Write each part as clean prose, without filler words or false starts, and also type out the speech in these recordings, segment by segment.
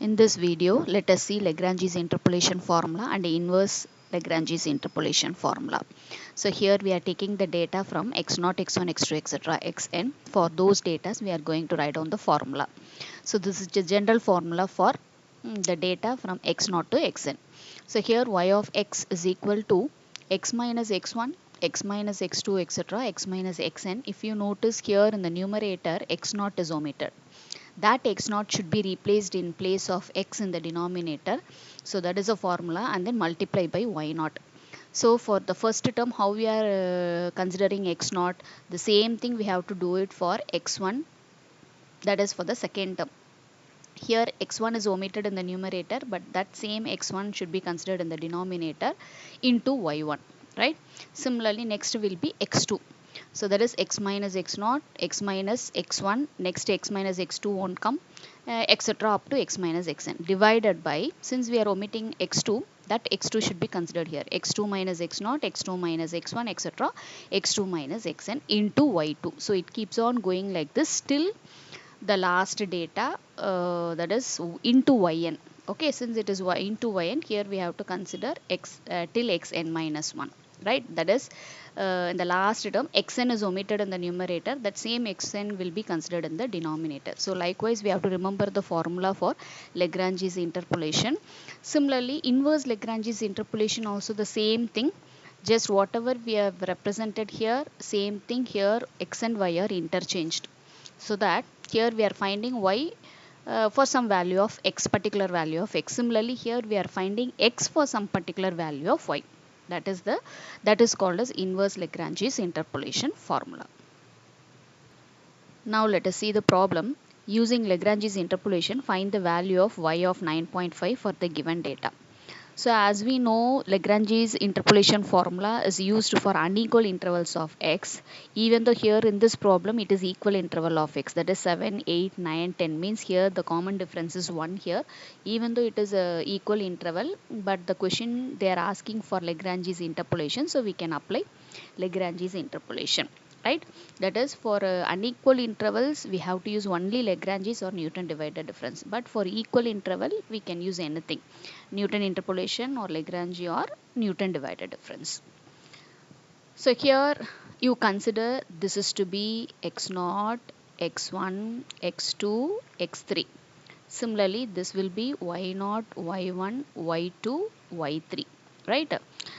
In this video, let us see Lagrange's interpolation formula and inverse Lagrange's interpolation formula. So here we are taking the data from x0, x1, x2, etc. xn. For those data, we are going to write down the formula. So this is the general formula for the data from x0 to xn. So here y of x is equal to x minus x1, x minus x2, etc. x minus xn. If you notice here in the numerator, x0 is omitted. That x0 should be replaced in place of x in the denominator. So that is a formula, and then multiply by y0. So for the first term, how we are considering x0, the same thing we have to do it for x1, that is for the second term. Here x1 is omitted in the numerator, but that same x1 should be considered in the denominator into y1, right? Similarly, next will be x2. So that is x minus x0, x minus x1, next x minus x2 won't come, etc. up to x minus xn, divided by, since we are omitting x2, that x2 should be considered here, x2 minus x0, x2 minus x1, etc. x2 minus xn into y2. So it keeps on going like this till the last data, that is into yn. Okay, since it is y into yn, here we have to consider x till xn minus 1, right? That is in the last term, xn is omitted in the numerator, that same xn will be considered in the denominator. So likewise, we have to remember the formula for Lagrange's interpolation. Similarly, inverse Lagrange's interpolation also the same thing, just whatever we have represented here, same thing here, x and y are interchanged. So that here we are finding y for some value of x, particular value of x. Similarly, here we are finding x for some particular value of y. That is called as inverse Lagrange's interpolation formula. Now let us see the problem. Using Lagrange's interpolation, find the value of y of 9.5 for the given data. So as we know, Lagrange's interpolation formula is used for unequal intervals of x. Even though here in this problem it is equal interval of x, that is 7, 8, 9, 10, means here the common difference is 1 here. Even though it is a equal interval, but the question they are asking for Lagrange's interpolation, so we can apply Lagrange's interpolation. Right, that is for unequal intervals we have to use only Lagrange's or Newton divided difference, but for equal interval we can use anything, Newton interpolation or Lagrange or Newton divided difference. So here you consider this is to be x0, x1, x2, x3. Similarly, this will be y0, y1, y2, y3, right?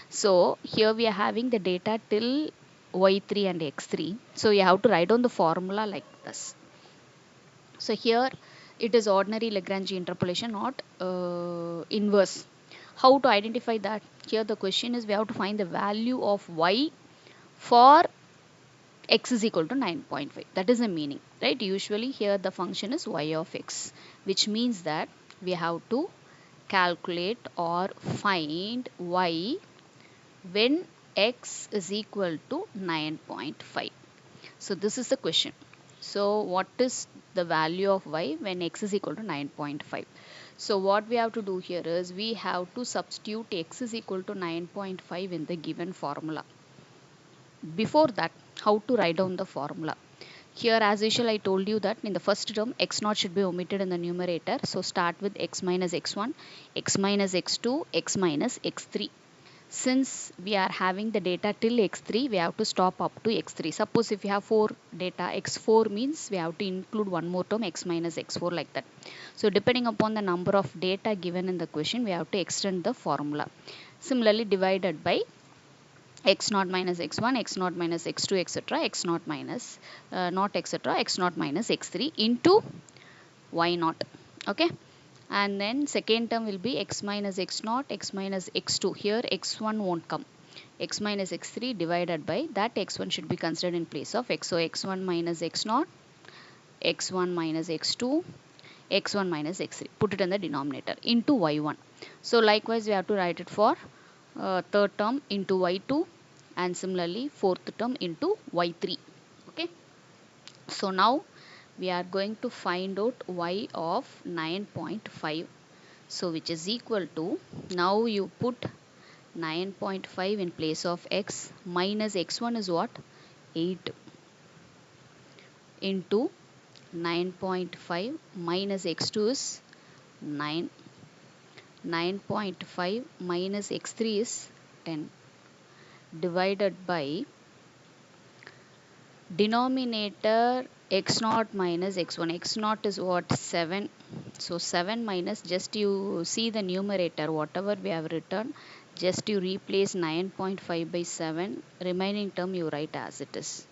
So here we are having the data till y3 and x3. So you have to write down the formula like this. So here it is ordinary Lagrange interpolation, not inverse. How to identify that? Here the question is we have to find the value of y for x is equal to 9.5. That is the meaning, right? Usually here the function is y of x, which means that we have to calculate or find y when x is equal to 9.5. So this is the question. So what is the value of y when x is equal to 9.5? So what we have to do here is we have to substitute x is equal to 9.5 in the given formula. Before that, how to write down the formula? Here as usual I told you that in the first term x0 should be omitted in the numerator. So start with x minus x1, x minus x2, x minus x3. Since we are having the data till x3, we have to stop up to x3. Suppose if you have 4 data, x4 means we have to include one more term, x minus x4, like that. So depending upon the number of data given in the question, we have to extend the formula. Similarly, divided by x0 minus x1, x0 minus x2, etc. x0 minus not etc. x0 minus x3 into y0. Okay. And then second term will be x minus x0, x minus x2. Here x1 won't come. X minus x3 divided by that x1 should be considered in place of x. So x1 minus x0, x1 minus x2, x1 minus x3. Put it in the denominator into y1. So likewise we have to write it for third term into y2, and similarly fourth term into y3. Okay. So now we are going to find out y of 9.5. So which is equal to, now you put 9.5 in place of x, minus x1 is what? 8 into 9.5 minus x2 is 9. 9.5 minus x3 is 10 divided by denominator x naught minus x1. X naught is what? 7. So 7 minus, just you see the numerator, whatever we have written, just you replace 9.5 by 7. Remaining term you write as it is.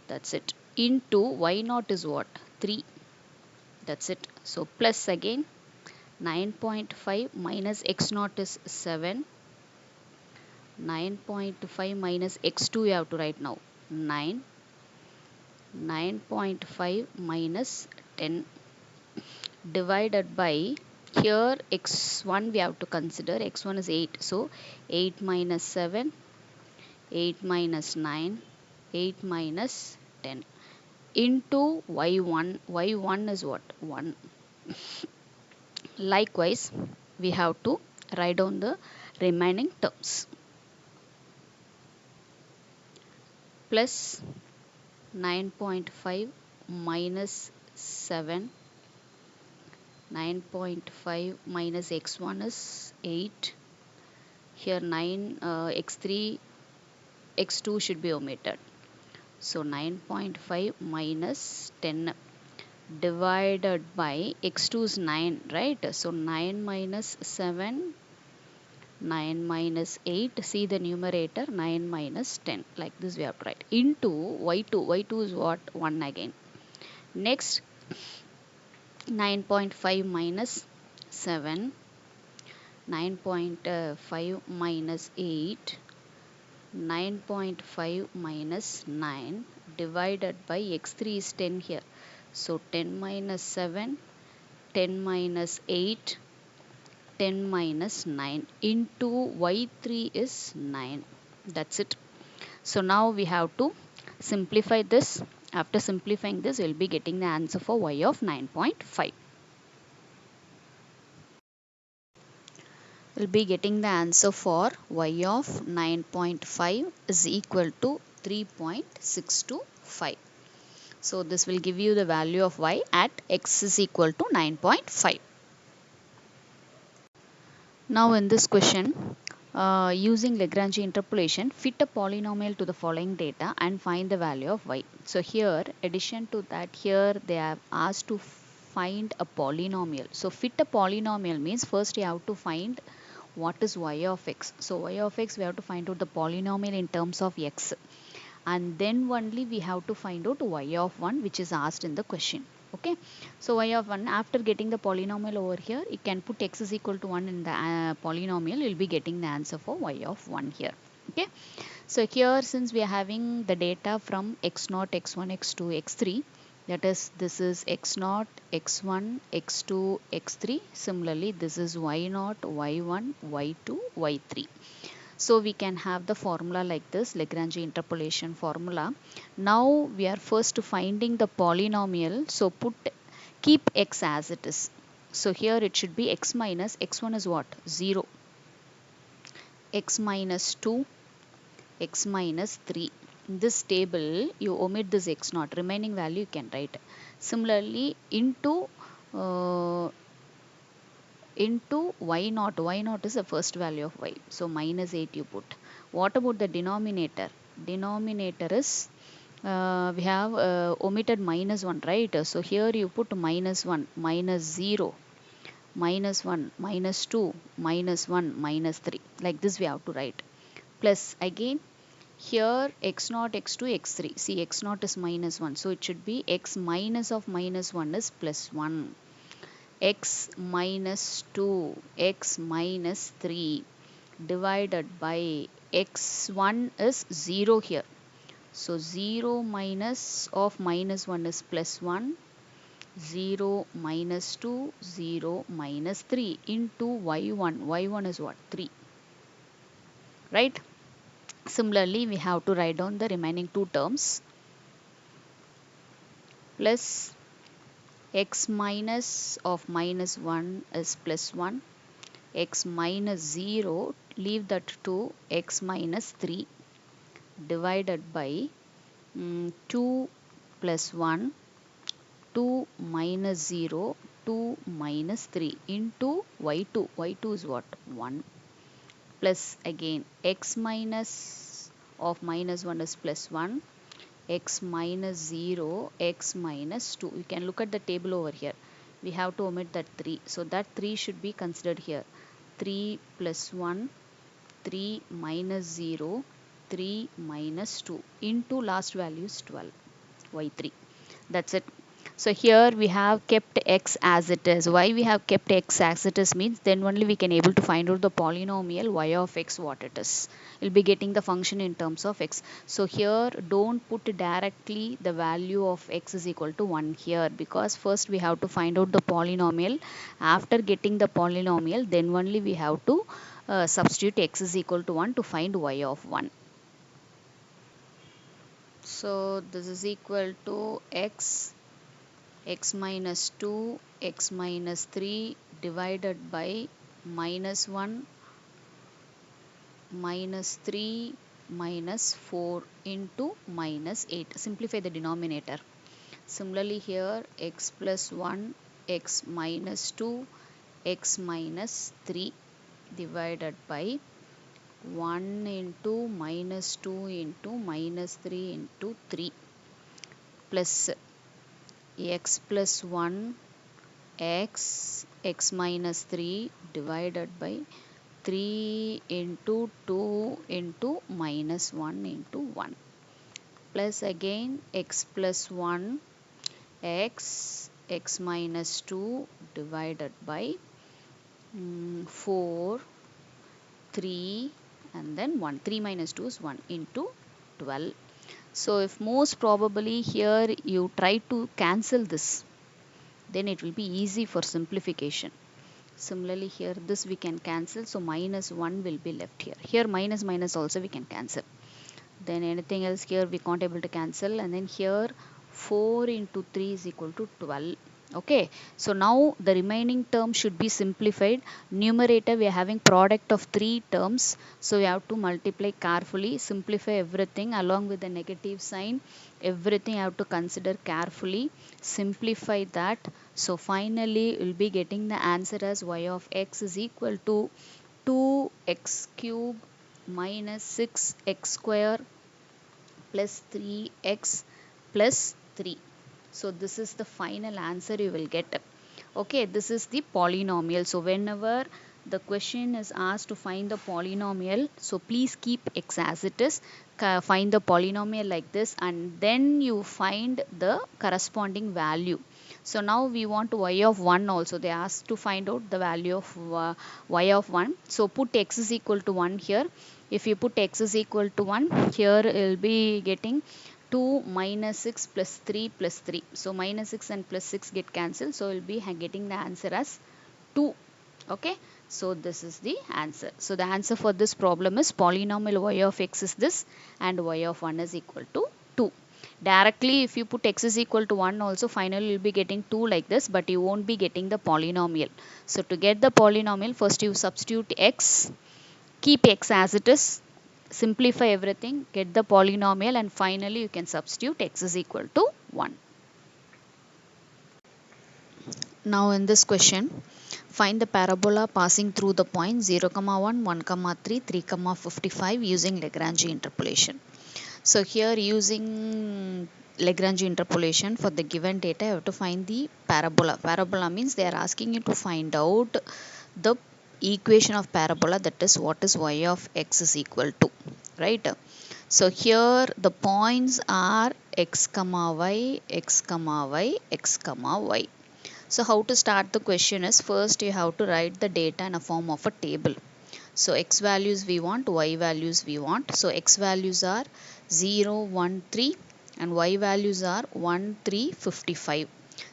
That's it. Into y naught is what? 3. That's it. So plus again 9.5 minus x naught is 7. 9.5 minus x2 you have to write now. 9. 9.5 minus 10 divided by, here x1 we have to consider, x1 is 8. So 8 minus 7, 8 minus 9, 8 minus 10 into y1. y1 is what? 1. Likewise, we have to write down the remaining terms. Plus 9.5 minus 7. 9.5 minus x1 is 8. Here 9, x3, x2 should be omitted. So 9.5 minus 10 divided by x2 is 9, right? So 9 minus 7, 9 minus 8, see the numerator, 9 minus 10, like this we have to write, into y2. y2 is what? 1 again. Next 9.5 minus 7, 9.5 minus 8, 9.5 minus 9 divided by x3 is 10 here. So 10 minus 7, 10 minus 8, 10 minus 9 into y3 is 9. That's it. So now we have to simplify this. After simplifying this, we'll be getting the answer for y of 9.5. We'll be getting the answer for y of 9.5 is equal to 3.625. So this will give you the value of y at x is equal to 9.5. Now in this question, using Lagrange interpolation, fit a polynomial to the following data and find the value of y. So here, addition to that, here they have asked to find a polynomial. So fit a polynomial means first you have to find what is y of x. So y of x, we have to find out the polynomial in terms of x, and then only we have to find out y of 1, which is asked in the question. Okay, so y of 1, after getting the polynomial over here, you can put x is equal to 1 in the polynomial. You'll be getting the answer for y of 1 here. Okay, so here since we are having the data from x0, x1, x2, x3, that is, this is x0, x1, x2, x3. Similarly, this is y0, y1, y2, y3. So we can have the formula like this, Lagrange interpolation formula. Now we are first finding the polynomial. So keep x as it is. So here it should be x minus, x1 is what? 0. X minus 2, x minus 3. In this table, you omit this x naught. Remaining value you can write. Similarly, into y naught. Y naught is the first value of y. So minus 8 you put. What about the denominator? Denominator is, we have omitted minus 1, right? So here you put minus 1, minus 0, minus 1, minus 2, minus 1, minus 3. Like this we have to write. Plus again, here x0, x2, x3. See, x0 is minus 1. So it should be x minus of minus 1 is plus 1. X minus 2, x minus 3 divided by x1 is 0 here. So 0 minus of minus 1 is plus 1, 0 minus 2, 0 minus 3 into y1. y1 is what? 3. Right? Similarly, we have to write down the remaining two terms. Plus x minus of minus 1 is plus 1. X minus 0, leave that to x minus 3 divided by 2 plus 1, 2 minus 0 y2 minus 3 into y2. y2 is what? 1 plus again x minus of minus 1 is plus 1, x minus 0, x minus 2. You can look at the table over here. We have to omit that 3. So that 3 should be considered here. 3 plus 1, 3 minus 0, 3 minus 2 into last value is 12, y3. That's it. So here we have kept x as it is. Why we have kept x as it is means then only we can able to find out the polynomial y of x what it is. We'll be getting the function in terms of x. So here don't put directly the value of x is equal to 1 here, because first we have to find out the polynomial. After getting the polynomial, then only we have to substitute x is equal to 1 to find y of 1. So this is equal to x minus 2, x minus 3 divided by minus 1, minus 3, minus 4 into minus 8. Simplify the denominator. Similarly here x plus 1, x minus 2, x minus 3 divided by 1 into minus 2 into minus 3 into 3 plus x plus 1 x minus 3 divided by 3 into 2 into minus 1 into 1 plus again x plus 1 x minus 2 divided by 4, 3 and then 1. 3 minus 2 is 1 into 12. So if most probably here you try to cancel this, then it will be easy for simplification. Similarly here this we can cancel, so minus 1 will be left here. Here minus minus also we can cancel. Then anything else here we can't able to cancel, and then here 4 into 3 is equal to 12. Okay, so now the remaining term should be simplified. Numerator we are having product of 3 terms, so we have to multiply carefully, simplify everything along with the negative sign. Everything I have to consider carefully, simplify that. So finally we'll be getting the answer as y of x is equal to 2x cube minus 6x square plus 3x plus 3. So this is the final answer you will get. Okay, this is the polynomial. So whenever the question is asked to find the polynomial, so please keep x as it is, find the polynomial like this, and then you find the corresponding value. So now we want y of 1 also. They asked to find out the value of y of 1. So put x is equal to 1 here. If you put x is equal to 1, here it will be getting 2 minus 6 plus 3 plus 3. So minus 6 and plus 6 get cancelled. So we'll be getting the answer as 2. Okay. So this is the answer. So the answer for this problem is polynomial y of x is this and y of 1 is equal to 2. Directly if you put x is equal to 1 also, finally you'll be getting 2 like this, but you won't be getting the polynomial. So to get the polynomial, first you substitute x, keep x as it is, simplify everything, get the polynomial, and finally you can substitute x is equal to 1. Now in this question, find the parabola passing through the point 0, 1, 1, 3, 3, 55 using Lagrange interpolation. So here using Lagrange interpolation for the given data, you have to find the parabola. Parabola means they are asking you to find out the equation of parabola, that is what is y of x is equal to, right? So here the points are x comma y, x comma y, x comma y. So how to start the question is, first you have to write the data in a form of a table. So x values we want, y values we want. So x values are 0, 1, 3 and y values are 1, 3, 55.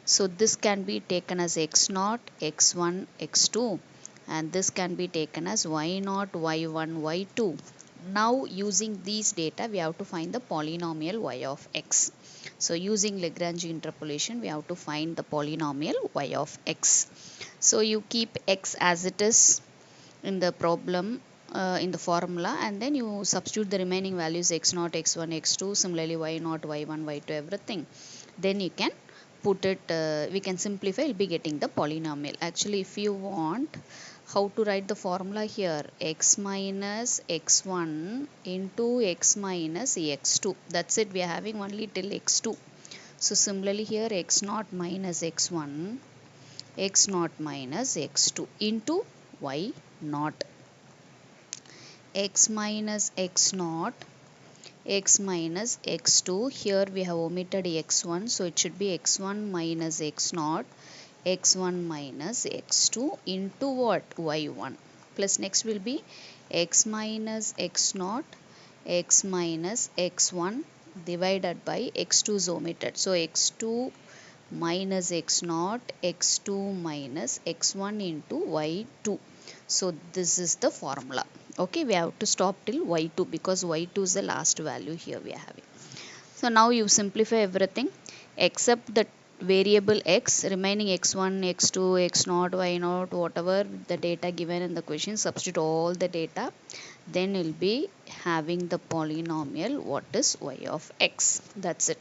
So this can be taken as x0, x1, x2, and this can be taken as y0, y1, y2. Now using these data we have to find the polynomial y of x. So using Lagrange interpolation we have to find the polynomial y of x. So you keep x as it is in the problem, in the formula, and then you substitute the remaining values x0, x1, x2, similarly y0, y1, y2, everything. Then you can put it, we can simplify, we'll be getting the polynomial. Actually, if you want how to write the formula here, x minus x1 into x minus x2, that's it. We are having only till x2. So similarly here, x naught minus x1, x naught minus x2 into y naught, x minus x naught, x minus x2. Here we have omitted x1, so it should be x1 minus x naught, x1 minus x2 into what, y1, plus next will be x minus x naught, x minus x1 divided by x2 is omitted, so x2 minus x naught, x2 minus x1 into y2. So this is the formula. Okay, we have to stop till y2 because y2 is the last value here we are having. So now you simplify everything except the variable x, remaining x1, x2, x0, y0, whatever the data given in the question, substitute all the data, then you'll be having the polynomial what is y of x. That's it.